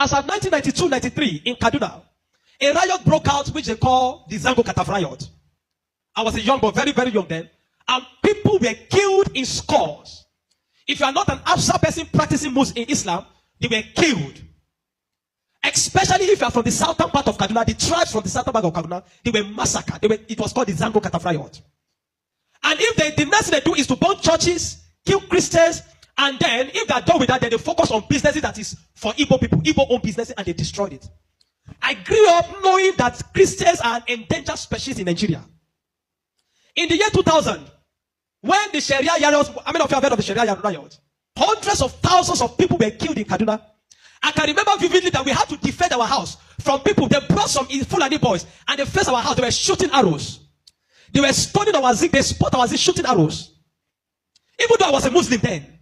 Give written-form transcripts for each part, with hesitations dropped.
As of 1992-93 in Kaduna, a riot broke out which they call the Zango Kataf riot. I was a young boy, very, very young then. And people were killed in scores. If you are not an Afsa person practicing Muslim in Islam, they were killed. Especially if you are from the southern part of Kaduna, the tribes from the southern part of Kaduna, they were massacred. It was called the Zango Kataf riot. And if the next thing they do is to burn churches, kill Christians, and then if they are done with that, then they focus on businesses that is for Igbo people, Igbo-owned businesses, and they destroyed it. I grew up knowing that Christians are an endangered species in Nigeria. In the year 2000, when the Sharia riots, how many of you have heard of the Sharia riot? Hundreds of thousands of people were killed in Kaduna. I can remember vividly that we had to defend our house from people. They brought some Fulani boys and they faced our house. They were shooting arrows. They were stoning our zinc. They spot our zinc shooting arrows. Even though I was a Muslim then.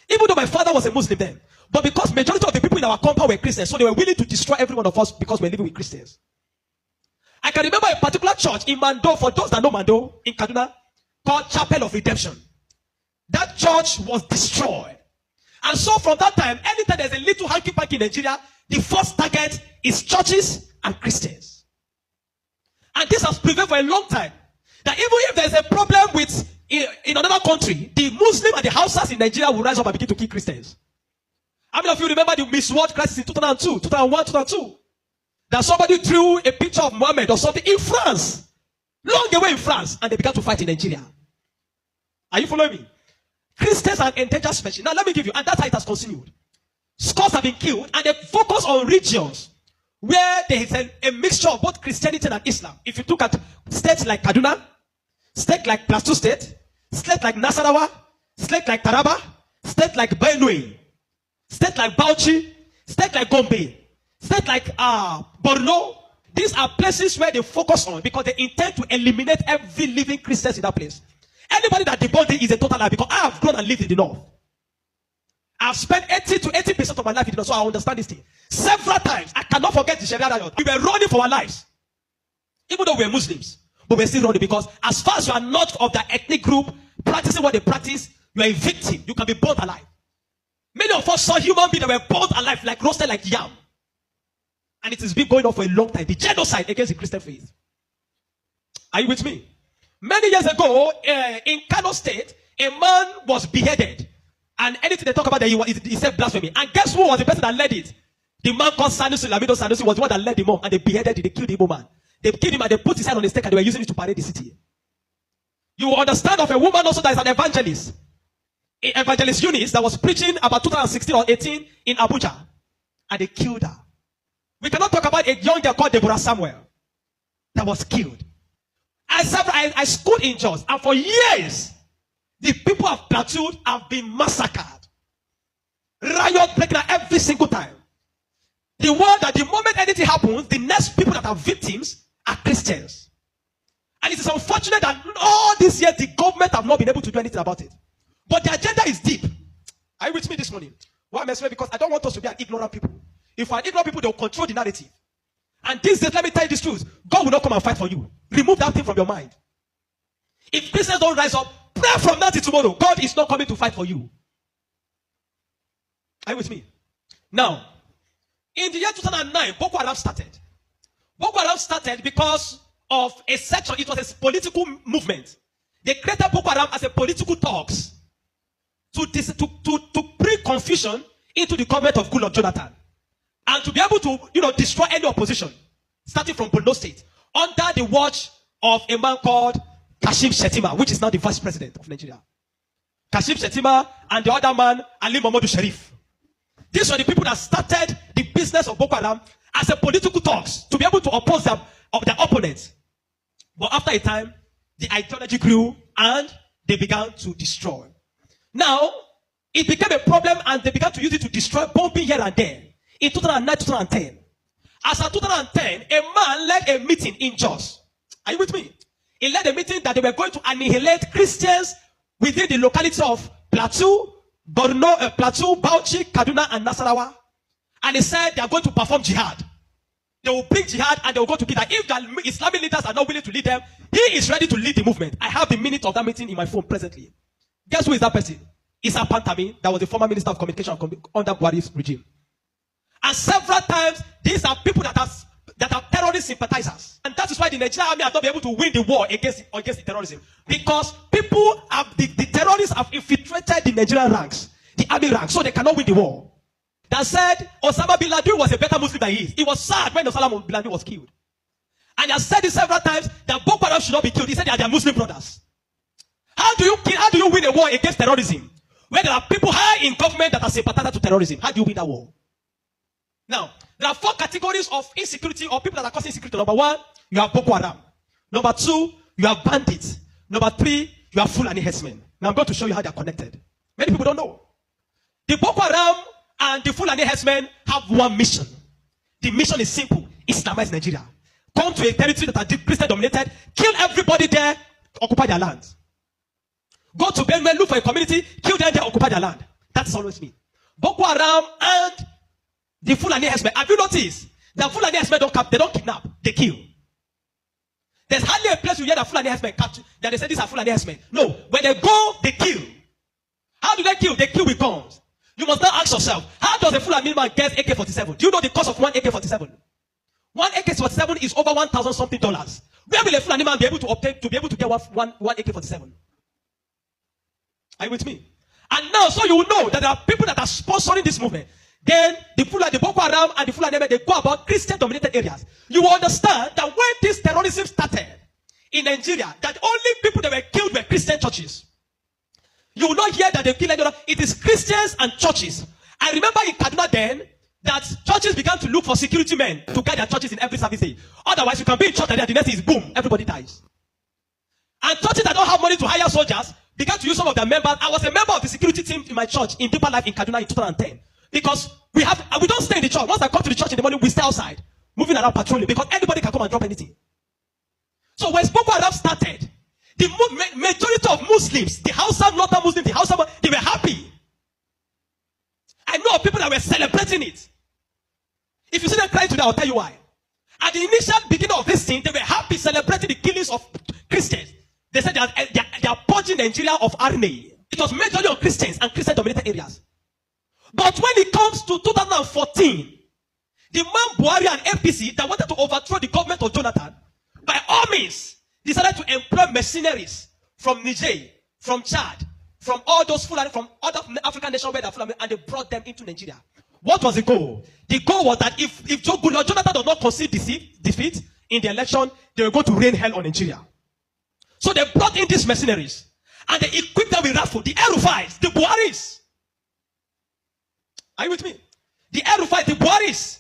Even though my father was a Muslim then. But because majority of the people in our compound were Christians, so they were willing to destroy every one of us because we're living with Christians. I can remember a particular church in Mando, for those that know Mando, in Kaduna, called Chapel of Redemption. That church was destroyed. And so from that time, anytime there's a little hanky-panky in Nigeria, the first target is churches and Christians. And this has prevailed for a long time. That even if there's a problem with in another country, the Muslim and the Hausas in Nigeria will rise up and begin to kill Christians. How many of you remember the Miss World crisis in 2002, 2001, 2002? That somebody drew a picture of Muhammad or something in France, long away in France, and they began to fight in Nigeria. Are you following me? Christians are endangered species. Now let me give you, and that's how it has continued. Scores have been killed, and they focus on regions where there is a mixture of both Christianity and Islam. If you look at states like Kaduna, states like Plateau State, states like Nasarawa, states like Taraba, states like Benue, states like Bauchi, states like Gombe, states like Borno. These are places where they focus on because they intend to eliminate every living Christian in that place. Anybody that debunks it is a total lie because I have grown and lived in the north. I've spent 80 to 80% of my life in the north, so I understand this thing. Several times, I cannot forget the Sharia riot. We were running for our lives. Even though we were Muslims, but we're still running because as far as you are not of that ethnic group, practicing what they practice, you are a victim. You can be burnt alive. Many of us saw human beings that were burnt alive, like roasted like yam. And it has been going on for a long time. The genocide against the Christian faith. Are you with me? Many years ago, in Kano State, a man was beheaded. And anything they talk about, he said blasphemy. And guess who was the person that led it? The man called Sanusi, Lamido Sanusi, was the one that led him on. And they beheaded him, they killed the Igbo man. They killed him and they put his head on the stake and they were using it to parade the city. You will understand of a woman also that is an evangelist. Evangelist Eunice that was preaching about 2016 or 18 in Abuja. And they killed her. We cannot talk about a young girl called Deborah Samuel that was killed. I schooled in Jos, and for years, the people of Plateau have been massacred. Riot breaking out every single time. The one that the moment anything happens, the next people that are victims are Christians. And it is unfortunate that all these years, the government have not been able to do anything about it. But the agenda is deep. Are you with me this morning? Why am I saying? Because I don't want us to be an ignorant people. If we are ignorant people, they will control the narrative. And these days, let me tell you this truth. God will not come and fight for you. Remove that thing from your mind. If Christians don't rise up, pray from now till tomorrow. God is not coming to fight for you. Are you with me? Now, in the year 2009, Boko Haram started. Boko Haram started because of a section. It was a political movement. They created Boko Haram as a political talks to bring confusion into the government of Goodluck Jonathan. And to be able to, destroy any opposition, starting from Borno State, under the watch of a man called Kashim Shettima, which is now the vice president of Nigeria. Kashim Shettima and the other man, Ali Mohammed Sharif. These were the people that started the business of Boko Haram as a political talks to be able to oppose their opponents. But after a time, the ideology grew and they began to destroy. Now, it became a problem and they began to use it to destroy, bombing here and there. In 2009, 2010. As of 2010, a man led a meeting in Jos. Are you with me? He led a meeting that they were going to annihilate Christians within the locality of Plateau, Borno, Plateau, Bauchi, Kaduna, and Nasarawa. And he said they are going to perform jihad. They will bring jihad and they will go to kill that. If the Islamic leaders are not willing to lead them, he is ready to lead the movement. I have the minute of that meeting in my phone presently. Guess who is that person? Issa Pantami, that was the former minister of communication under Buhari's regime. And several times, these are people that are terrorist sympathizers. And that is why the Nigerian army has not been able to win the war against the terrorism. Because people have, the terrorists have infiltrated the Nigerian ranks, the army ranks, so they cannot win the war. That said, Osama bin Laden was a better Muslim than he is. He was sad when Osama bin Laden was killed. And he has said it several times that Boko Haram should not be killed. He said they are their Muslim brothers. How do you win a war against terrorism? Where there are people high in government that are sympathizers to terrorism. How do you win that war? Now, there are 4 categories of insecurity or people that are causing insecurity. Number 1, you have Boko Haram. Number 2, you have bandits. Number 3, you have Fulani herdsmen. Now I'm going to show you how they are connected. Many people don't know. The Boko Haram and the Fulani herdsmen have one mission. The mission is simple: Islamize Nigeria. Come to a territory that are Christian dominated, kill everybody there, occupy their land. Go to Benue, look for a community, kill them there, occupy their land. That's always me. Boko Haram and the Fulani herdsmen. Have you noticed that Fulani herdsmen they don't kidnap, they kill? There's hardly a place you hear that Fulani herdsmen capture, that they say these are Fulani herdsmen. No, when they go, they kill. How do they kill? They kill with guns. You must now ask yourself, how does a Fulani man get AK-47? Do you know the cost of one AK-47? One AK-47 is over $1,000 something. Where will a Fulani man be able to obtain to be able to get one AK-47? Are you with me? And now, so you will know that there are people that are sponsoring this movement. Then the Boko Haram and the Fulani, they go about Christian-dominated areas. You will understand that when this terrorism started in Nigeria, that only people that were killed were Christian churches. You will not hear that they kill anyone. It is Christians and churches. I remember in Kaduna then that churches began to look for security men to guide their churches in every service day. Otherwise, you can be in church and then the next is boom, everybody dies. And churches that don't have money to hire soldiers began to use some of their members. I was a member of the security team in my church in Deeper Life in Kaduna in 2010. Because we don't stay in the church. Once I come to the church in the morning, we stay outside, moving around patrolling, because anybody can come and drop anything. So when Boko Haram started, the majority of Muslims, the Hausa, Northern Muslims, they were happy. I know of people that were celebrating it. If you see them crying today, I'll tell you why. At the initial beginning of this thing, they were happy celebrating the killings of Christians. They said they are purging Nigeria of RNA. It was majorly on Christians and Christian-dominated areas. But when it comes to 2014, the man Buhari and APC that wanted to overthrow the government of Jonathan, by all means, decided to employ mercenaries from Niger, from Chad, from all those Fulani, from other African nations where they are Fulani, and they brought them into Nigeria. What was the goal? The goal was that if Jonathan does not concede defeat in the election, they were going to rain hell on Nigeria. So they brought in these mercenaries, and they equipped them with rifles, the El-Rufais, the Buharis. Are you with me? The El-Rufais, the Buharis.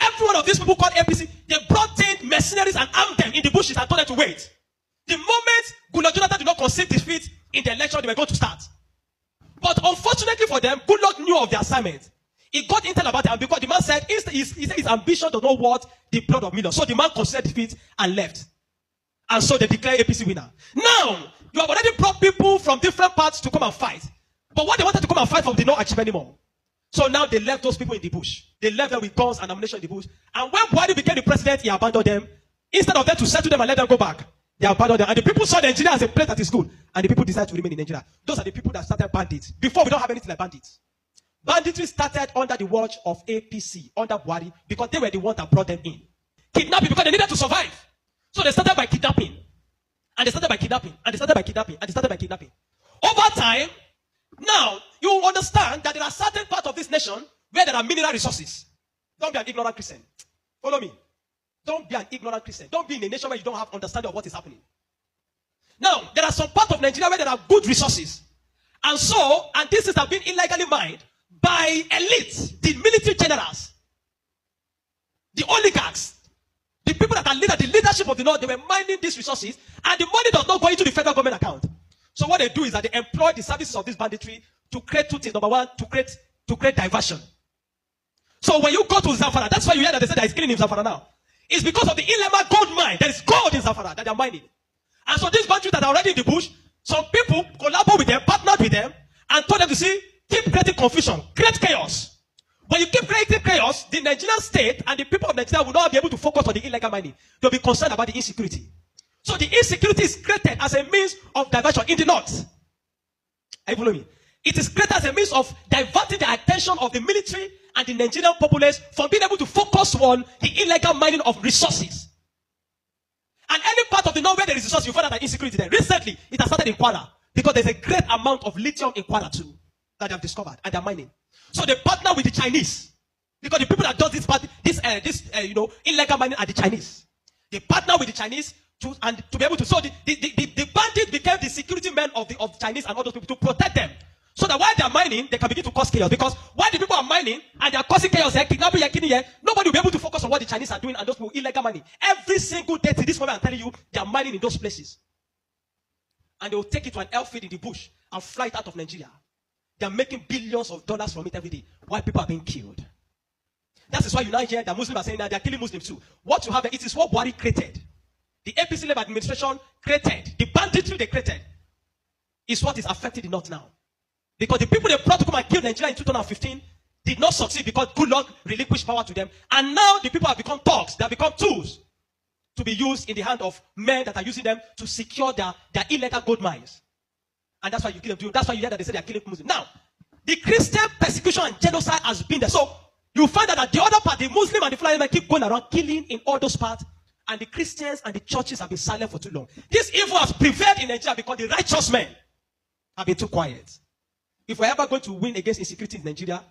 Every one of these people called APC, they brought in mercenaries and armed them in the bushes and told them to wait. The moment Jonathan did not concede defeat in the election, they were going to start. But unfortunately for them, Goodluck knew of the assignment. He got intel about it, and because the man said his ambition does not worth the blood of millions. So the man considered defeat and left. And so they declared APC winner. Now, you have already brought people from different parts to come and fight. But what they wanted to come and fight for did not achieve anymore. So now they left those people in the bush. They left them with guns and ammunition in the bush. And when Buhari became the president, he abandoned them. Instead of them to settle them and let them go back, they abandoned them. And the people saw Nigeria as a place that is good. And the people decided to remain in Nigeria. Those are the people that started bandits. Before, we don't have anything like bandits. Banditry started under the watch of APC, under Buhari, because they were the ones that brought them in. Kidnapping, because they needed to survive. So they started by kidnapping. And they started by kidnapping. And they started by kidnapping. And they started by kidnapping. Over time, now, you understand that there are certain parts of this nation where there are mineral resources. Don't be an ignorant Christian. Follow me. Don't be an ignorant Christian. Don't be in a nation where you don't have understanding of what is happening. Now, there are some parts of Nigeria where there are good resources. And this is have been illegally mined by elites, the military generals, the oligarchs, the people that are the leadership of the North. They were mining these resources, and the money does not go into the federal government account. So what they do is that they employ the services of this banditry to create two things. Number one, to create diversion. So when you go to Zamfara, that's why you hear that they say there is killing in Zamfara now. It's because of the Ilema gold mine. There is gold in Zamfara that they are mining. And so these bandits that are already in the bush, some people collaborate with them, partnered with them, and told them to keep creating confusion, create chaos. When you keep creating chaos, the Nigerian state and the people of Nigeria will not be able to focus on the illegal mining. They'll be concerned about the insecurity. So the insecurity is created as a means of diversion in the north. Are you following me? It is created as a means of diverting the attention of the military and the Nigerian populace from being able to focus on the illegal mining of resources. And any part of the north where there is resource, you find that insecurity there. Recently, it has started in Kwara because there's a great amount of lithium in Kwara too that they have discovered and they're mining. So they partner with the Chinese because the people that does this illegal mining are the Chinese. They partner with the Chinese to be able to. So the bandits became the security men of Chinese and all those people to protect them. So that while they are mining, they can begin to cause chaos. Because while the people are mining and they are causing chaos, kidnapping, nobody will be able to focus on what the Chinese are doing and those people illegal mining. Every single day to this moment, I'm telling you, they are mining in those places. And they will take it to an airfield in the bush and fly it out of Nigeria. They are making billions of dollars from it every day while people are being killed. That is why you now hear that Muslims are saying that they are killing Muslims too. What you have, it is what Buhari created. The APC-led administration created. The banditry they created is what is affecting the North now. Because the people they brought to come and kill Nigeria in 2015 did not succeed because good luck relinquished power to them. And now the people have become thugs. They have become tools to be used in the hand of men that are using them to secure their illegal gold mines. And that's why you kill them. That's why you hear that they say they are killing Muslims. Now, the Christian persecution and genocide has been there. So you find that the other part, the Muslim and the Fulani men keep going around killing in all those parts. And the Christians and the churches have been silent for too long. This evil has prevailed in Nigeria because the righteous men have been too quiet. If we're ever going to win against insecurity in Nigeria,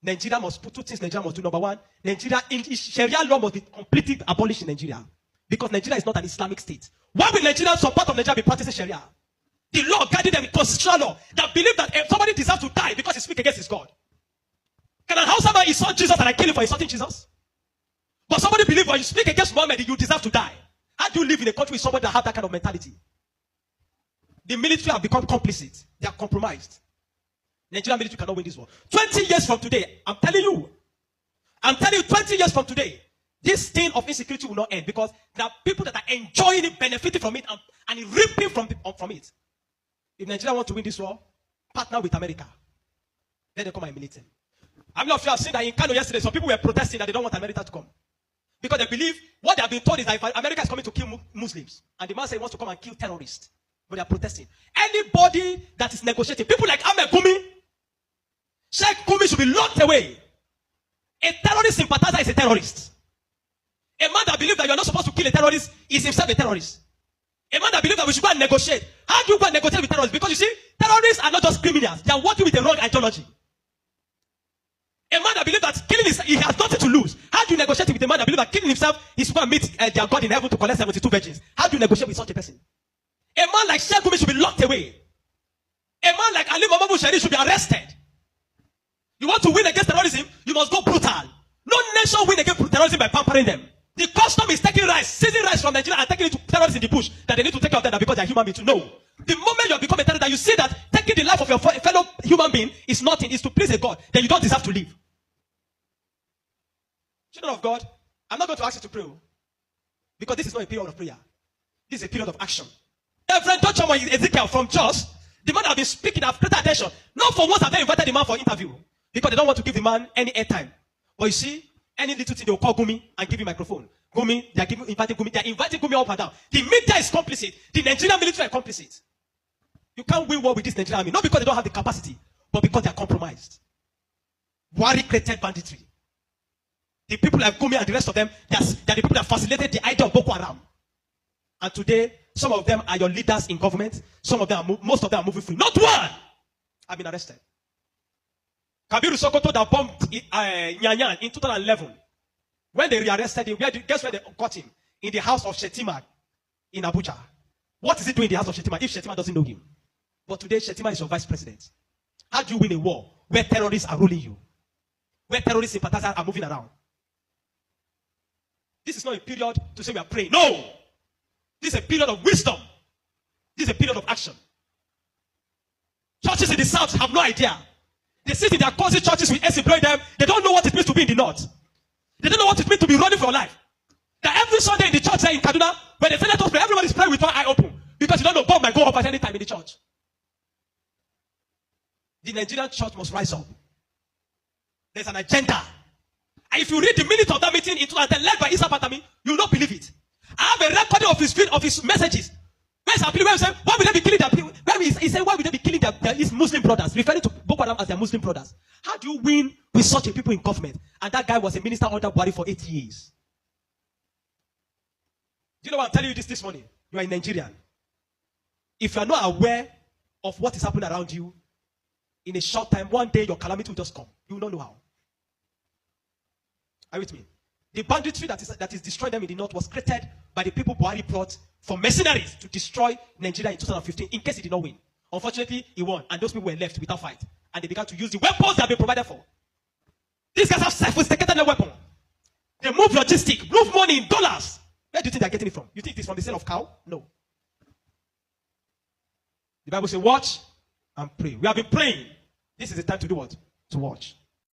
Nigeria must put two things Nigeria must do. Number one, Sharia law must be completely abolished in Nigeria. Because Nigeria is not an Islamic state. Why will Nigeria, some part of Nigeria, be practicing Sharia? The law guiding them, constitutional law, that believe that if somebody deserves to die because he speaks against his God. Can a Hausa man insult Jesus and I kill him for insulting Jesus? But somebody believes when you speak against Muhammad, you deserve to die. How do you live in a country with somebody that has that kind of mentality? The military have become complicit. They are compromised. Nigerian military cannot win this war. 20 years from today, I'm telling you, 20 years from today, this thing of insecurity will not end because there are people that are enjoying it, benefiting from it, and reaping from it. If Nigeria wants to win this war, partner with America. Let them come and militate. I'm not sure I've seen that in Kano yesterday, some people were protesting that they don't want America to come. Because they believe what they have been told is that if America is coming to kill Muslims, and the man says he wants to come and kill terrorists, but they are protesting. Anybody that is negotiating, people like Ahmed Gumi, Sheikh Gumi should be locked away. A terrorist sympathizer is a terrorist. A man that believes that you are not supposed to kill a terrorist is himself a terrorist. A man that believes that we should go and negotiate. How do you go and negotiate with terrorists? Because you see, terrorists are not just criminals. They are working with a wrong ideology. A man that believes that killing he has nothing to lose. How do you negotiate with a man that believes that killing himself is going to meet their God in heaven to collect 72 virgins? How do you negotiate with such a person? A man like Sheikh Gumi should be locked away. A man like Ali Muhammad Buhari should be arrested. You want to win against terrorism, you must go brutal. No nation win against terrorism by pampering them. The custom is taking rice, seizing rice from Nigeria and taking it to terrorists in the bush that they need to take care of them because they are human beings. No. The moment you become a terrorist, you see that taking the life of your fellow human being is nothing, is to please a God, then you don't deserve to live. Children of God, I'm not going to ask you to pray because this is not a period of prayer. This is a period of action. Reverend Dr. Ezekiel from Jos, the man have been speaking, have created attention. Not for once have they invited the man for interview because they don't want to give the man any airtime. But you see, any little thing they will call Gumi and give him microphone. Gumi, they are inviting Gumi up and down. The media is complicit. The Nigerian military are complicit. You can't win war with this Nigerian army, not because they don't have the capacity, but because they are compromised. Buhari created banditry. The people like Gumi and the rest of them, they are the people that facilitated the idea of Boko Haram. And today, some of them are your leaders in government. Some of them, most of them are moving free. Not one have been arrested. Kabiru Sokoto that bombed Nyanyan in 2011. When they rearrested him, guess where they caught him? In the house of Shetima in Abuja. What is he doing in the house of Shetima if Shetima doesn't know him? But today, Shetima is your vice president. How do you win a war where terrorists are ruling you? Where terrorist sympathizers are moving around? This is not a period to say we are praying. No! This is a period of wisdom. This is a period of action. Churches in the south have no idea. They sit in their cozy churches with AC blowing them. They don't know what it means to be in the north. They don't know what it means to be running for your life. That every Sunday in the church there in Kaduna, when they say let us pray, everybody's praying with one eye open. Because you don't know, bomb might go up at any time in the church. The Nigerian church must rise up. There's an agenda. And if you read the minutes of that meeting in 2010 led by Isa Patami, you will not believe it. I have a recording of his messages. Where's our plea? Where we say, why would they be killing their people? Where he said, why would they be killing his Muslim brothers, referring to Boko Haram as their Muslim brothers? How do you win with such a people in government? And that guy was a minister under Buhari for 8 years. Do you know what I'm telling you this morning? You are in Nigeria. If you are not aware of what is happening around you, in a short time, one day your calamity will just come. You will not know how. Are you with me? The banditry that is destroying them in the north was created by the people Buhari brought for mercenaries to destroy Nigeria in 2015 in case he did not win. Unfortunately, he won, and those people were left without fight. And they began to use the weapons that have been provided for. These guys have sophisticated their weapon. They move logistics, move money in dollars. Where do you think they're getting it from? You think it's from the sale of cow? No. The Bible says, watch and pray. We have been praying. This is the time to do what? To watch.